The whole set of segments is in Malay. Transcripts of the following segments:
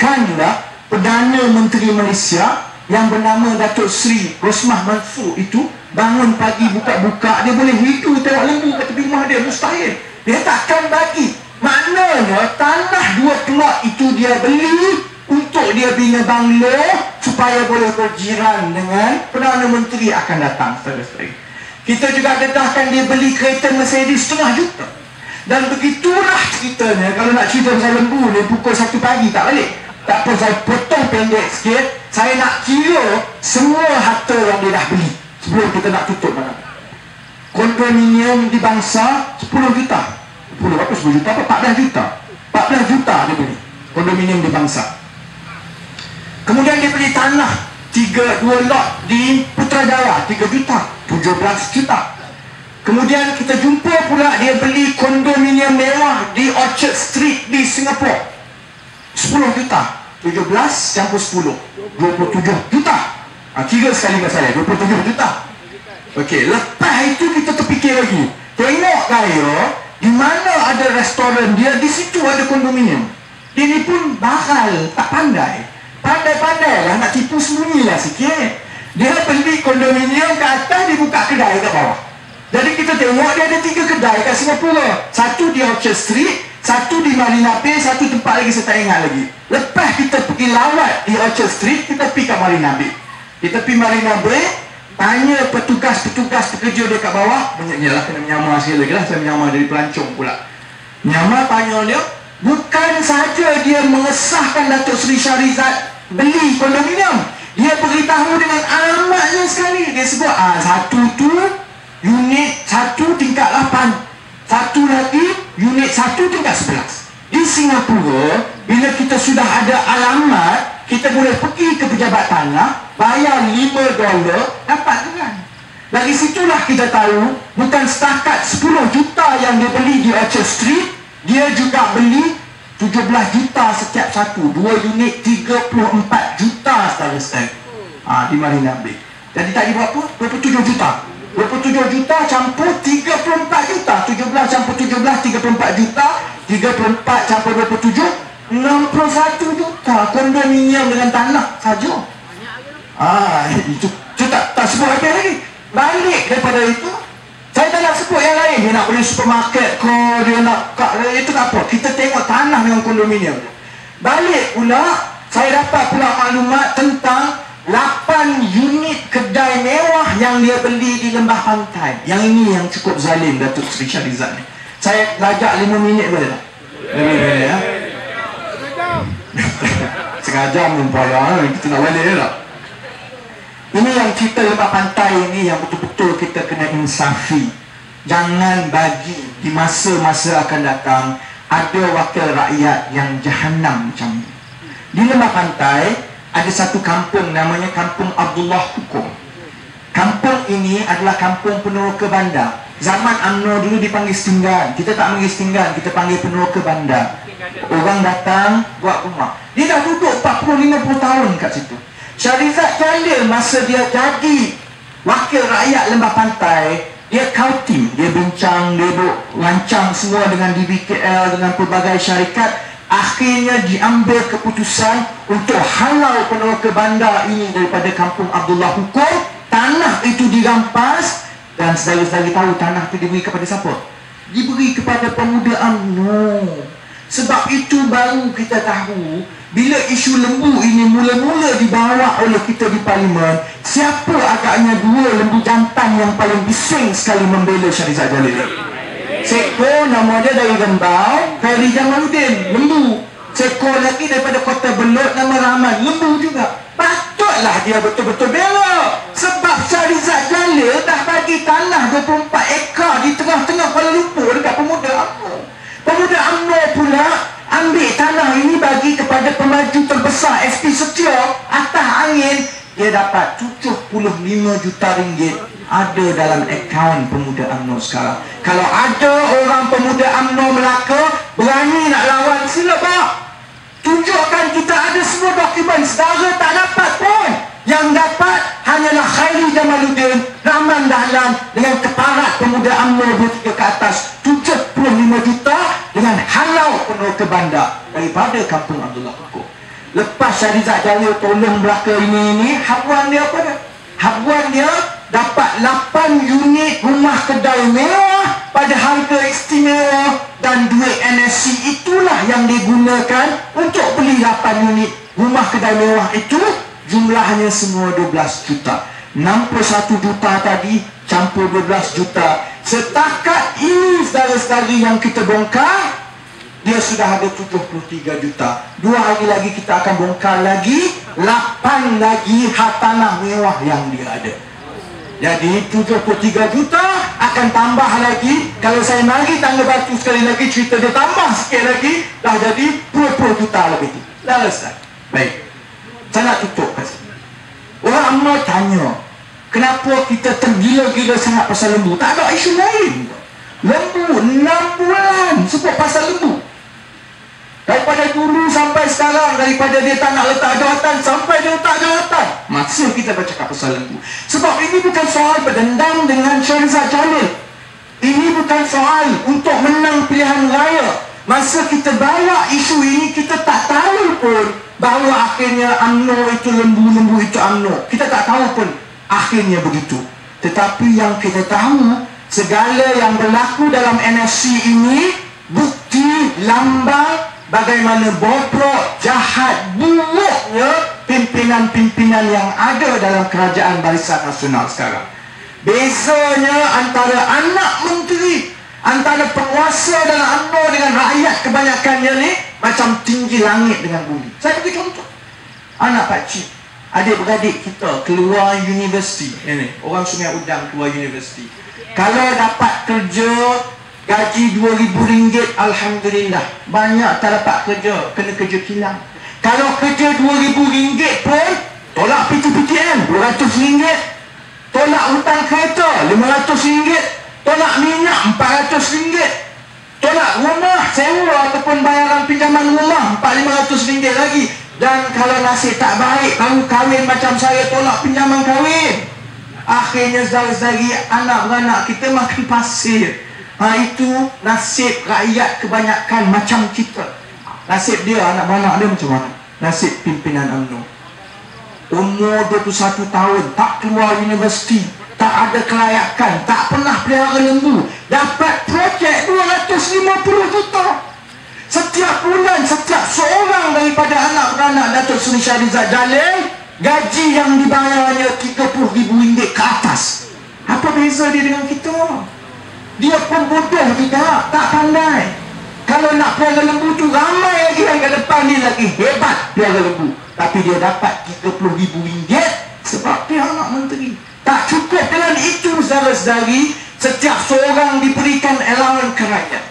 bahkanlah Perdana Menteri Malaysia yang bernama Datuk Seri Rosmah Mansur itu bangun pagi buka-buka, dia boleh hidu tengok lembu kat tepi rumah dia, mustahil. Dia takkan bagi. Maknanya tanah 2 kelot itu dia beli untuk dia bina banglo supaya boleh berjiran dengan Perdana Menteri akan datang. Saudara-saudara, kita juga dedahkan dia beli kereta Mercedes setengah juta. Dan begitulah ceritanya. Kalau nak cerita pasal lembu ni, pukul 1 pagi tak balik. Tak apa, saya potong pendek sikit. Saya nak kira semua harta yang dia dah beli sebelum kita nak tutup malam. Kondominium di Bangsa 10 juta. 10 apa, 10 juta apa? 14 juta. 14 juta dia beli kondominium di Bangsa. Kemudian dia beli tanah 2 lot di Putrajaya 3 juta, 17 juta. Kemudian kita jumpa pula dia beli kondominium mewah di Orchard Street di Singapura 10 juta. 17 campur 10 27 juta. 3 sekali kat saya 27 juta. Okey, lepas itu kita terfikir lagi, tengok gaya di mana ada restoran dia, di situ ada kondominium. Dia ni pun bakal tak pandai. Pandai-pandai lah nak tipu, sembunyilah sikit. Dia beli kondominium ke atas, dia buka kedai kat bawah. Jadi kita tengok dia ada 3 kedai kat Singapura. Satu di Orchard Street, satu di Marina Bay, satu tempat lagi saya tak ingat lagi. Lepas kita pergi lawat di Orchard Street, kita pergi kat Marina Bay. Kita pergi Marina Bay, tanya petugas-petugas pekerja dia kat bawah. Yalah, kena menyamar sekali lagi lah. Saya menyamar dari pelancong pula. Menyamar, tanya dia. Bukan saja dia mengesahkan Datuk Seri Shahrizad beli kondominium, dia beritahu dengan alamatnya sekali. Dia sebut, satu tu unit 1 tingkat 8, satu lagi unit 1 tingkat 11. Di Singapura, bila kita sudah ada alamat, kita boleh pergi ke pejabat tanah, bayar $5, dapat kan. Dari situlah kita tahu, bukan setakat 10 juta yang dia beli di Orchard Street, dia juga beli 17 juta setiap satu. 2 unit 34 juta saudara-saudara di Marina Bay. Jadi tadi berapa? 27 juta. 27 juta campur 34 juta. 17 campur 17, 34 juta. 34 campur 27, 61 juta. Kondominium dengan tanah saja. Itu tak sebut apa lagi. Balik daripada itu, saya tak nak sebut yang lain. Dia nak beli supermarket ke, dia nak itu tak apa. Kita tengok tanah dengan kondominium. Balik pula, saya dapat pula maklumat tentang 8 unit kedai mewah yang dia beli di Lembah Pantai. Yang ini yang cukup zalim Datuk Seri Shahrizad ni. Saya lajak 5 minit boleh tak? 5 minit ya. Setengah jam pun payah, kita nak balik tak? Ini yang cerita Lembah Pantai ini yang betul-betul kita kena insafi. Jangan bagi di masa-masa akan datang ada wakil rakyat yang jahanam macam ni. Di Lembah Pantai ada satu kampung namanya Kampung Abdullah Hukum. Kampung ini adalah kampung peneroka bandar. Zaman UMNO dulu dipanggil Setinggan. Kita tak panggil Setinggan, kita panggil peneroka bandar. Orang datang buat rumah. Dia dah duduk 40-50 tahun kat situ. Shahrizad Jalil masa dia jadi wakil rakyat Lembah Pantai, dia kautim, dia bincang, dia rancang semua dengan DBKL, dengan pelbagai syarikat. Akhirnya diambil keputusan untuk halau peneroka bandar ini daripada Kampung Abdullah Hukum. Tanah itu dirampas, dan saudara-saudara tahu tanah itu diberi kepada siapa? Diberi kepada pemuda UMNO. Sebab itu baru kita tahu, bila isu lembu ini mula-mula dibawa oleh kita di Parlimen, siapa agaknya 2 lembu jantan yang paling bising sekali membela Shahrizad Jalil? Seekor nama dia dari Rembau, Ferry Jamaluddin, lembu. Seekor lagi daripada Kota Belud, nama Rahman, lembu juga. Patutlah dia betul-betul bela. Sebab Shahrizad Jalil dah bagi tanah 24 ekar di tengah-tengah Kuala Lumpur dekat pemuda UMNO. Pemuda UMNO pula ambil tanah ini bagi kepada pemaju terbesar SP Setio. Atas angin, dia dapat 75 juta ringgit ada dalam akaun pemuda UMNO sekarang. Kalau ada orang pemuda UMNO Melaka berani nak lawan, sila pak. Tunjukkan kita ada semua dokumen. Saudara tak dapat pun. Yang dapat hanyalah Khairi Jamaluddin, Rahman Dahlan dengan keparat pemuda UMNO 23 ke atas. 75 juta dengan halau peneroka bandar daripada Kampung Abdullah Hukum. Lepas Syahrizad Jalil tolong belaka ini, habuan dia apa dia? Habuan dia dapat 8 unit rumah kedai mewah pada harga istimewa, dan duit NSC itulah yang digunakan untuk beli 8 unit rumah kedai mewah itu. Jumlahnya semua 12 juta. 61 juta tadi campur 12 juta. Setakat ini saudara-saudari yang kita bongkar, dia sudah ada 73 juta. 2 hari lagi kita akan bongkar lagi 8 lagi hak tanah mewah yang dia ada. Jadi 73 juta akan tambah lagi. Kalau saya mari tangga batu sekali lagi, cerita dia tambah sikit lagi, dah jadi 20 juta lebih. Dah selesai. Baik, saya nak tutup kat sini. Orang ramai tanya, kenapa kita tergila-gila sangat pasal lembu? Tak ada isu lain. Lembu 6 bulan sebab pasal lembu. Daripada dulu sampai sekarang, daripada dia tak nak letak jawatan sampai dia letak jawatan, masa kita bercakap pasal lembu. Sebab ini bukan soal berdendam dengan Syahrizad Jalil. Ini bukan soal untuk menang pilihan raya. Masa kita bawa isu ini, kita tak tahu pun bahawa akhirnya UMNO itu lembu, lembu itu UMNO. Kita tak tahu pun akhirnya begitu. Tetapi yang kita tahu, segala yang berlaku dalam NSC ini bukti lambang bagaimana bobrok, jahat, buruknya pimpinan-pimpinan yang ada dalam kerajaan Barisan Nasional sekarang. Bezanya antara anak menteri, antara penguasa dalam UMNO dengan rakyat kebanyakannya ni macam tinggi langit dengan bumi. Saya bagi contoh. Anak pakcik, adik-beradik kita keluar universiti. Ini orang Sungai Udang keluar universiti. Kalau dapat kerja gaji RM2,000, Alhamdulillah. Banyak tak dapat kerja, kena kerja kilang. Kalau kerja RM2,000 pun tolak PTPTN RM200, tolak hutang kereta RM500, tolak minyak RM400, tolak rumah sewa ataupun bayaran pinjaman rumah RM400-500 lagi. Dan kalau nasib tak baik, baru kahwin macam saya, tolak pinjaman kahwin. Akhirnya saudara-saudari, anak-beranak kita makan pasir. Itu nasib rakyat kebanyakan macam kita. Nasib dia, anak-anak dia macam mana? Nasib pimpinan UMNO. Umur 21 tahun, tak keluar universiti, tak ada kelayakan, tak pernah pelihara lembu, dapat projek 250 juta. Setiap bulan, setiap seorang daripada anak-anak Datuk Seri Syahrizad Jalil, gaji yang dibayarnya RM30,000 ke atas. Apa beza dia dengan kita? Dia pun bodoh juga, tak pandai. Kalau nak pelihara lembu tu, ramai lagi yang ke depan ni lagi hebat pelihara lembu. Tapi dia dapat RM30,000 sebab dia anak menteri. Tak cukup dengan itu saudara-saudari, setiap seorang diberikan allowance kerajaan.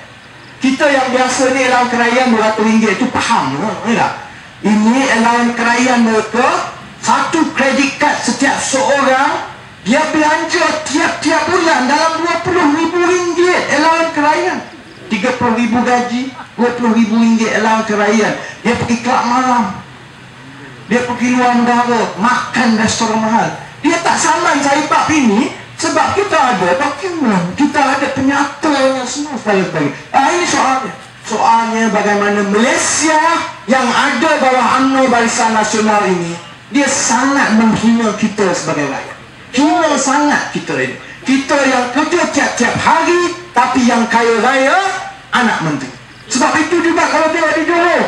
Kita yang biasa ni allowance kerajaan RM200 itu faham tak? Ini allowance kerajaan mereka, satu kredit kad setiap seorang, dia belanja tiap-tiap bulan dalam RM20,000 allowance kerajaan. RM30,000 gaji, RM20,000 allowance kerajaan. Dia pergi kelab malam, dia pergi luar negara, makan restoran mahal. Dia tak saman saya bab ini sebab kita ada dokumen, kita ada penyatanya semua sekali-sekali. Ini soalnya. Soalnya bagaimana Malaysia yang ada bawah UMNO Barisan Nasional ini, dia sangat menghina kita sebagai rakyat. Hina sangat kita ini. Kita yang kerja tiap-tiap hari, tapi yang kaya raya anak menteri. Sebab itu juga kalau tengok di Johor,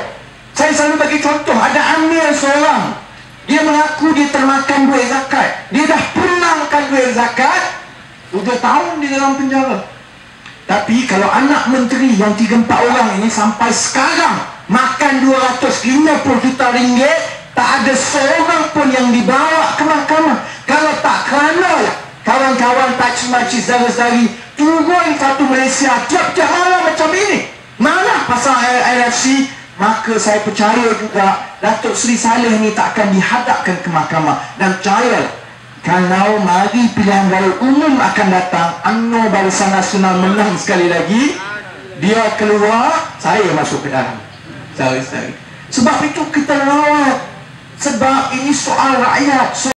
saya selalu bagi contoh, ada amir seorang, dia mengaku dia termakan duit zakat. Dia dah punangkan duit zakat, 7 tahun di dalam penjara. Tapi kalau anak menteri yang 3-4 orang ini sampai sekarang makan RM250 juta, tak ada seorang pun yang dibawa ke mahkamah. Kalau tak kerana kawan-kawan pakcik-makcik saudara-saudari turun satu Malaysia tiap-tiap malam macam ini, mana pasal LFC, maka saya percaya juga Datuk Seri Saleh ni tak akan dihadapkan ke mahkamah. Dan percayalah, kalau mari pilihan raya umum akan datang, UMNO Barisan Nasional menang sekali lagi, dia keluar, saya masuk ke dalam. Saudara-saudari, sebab itu kita rawat. Sebab ini soal rakyat.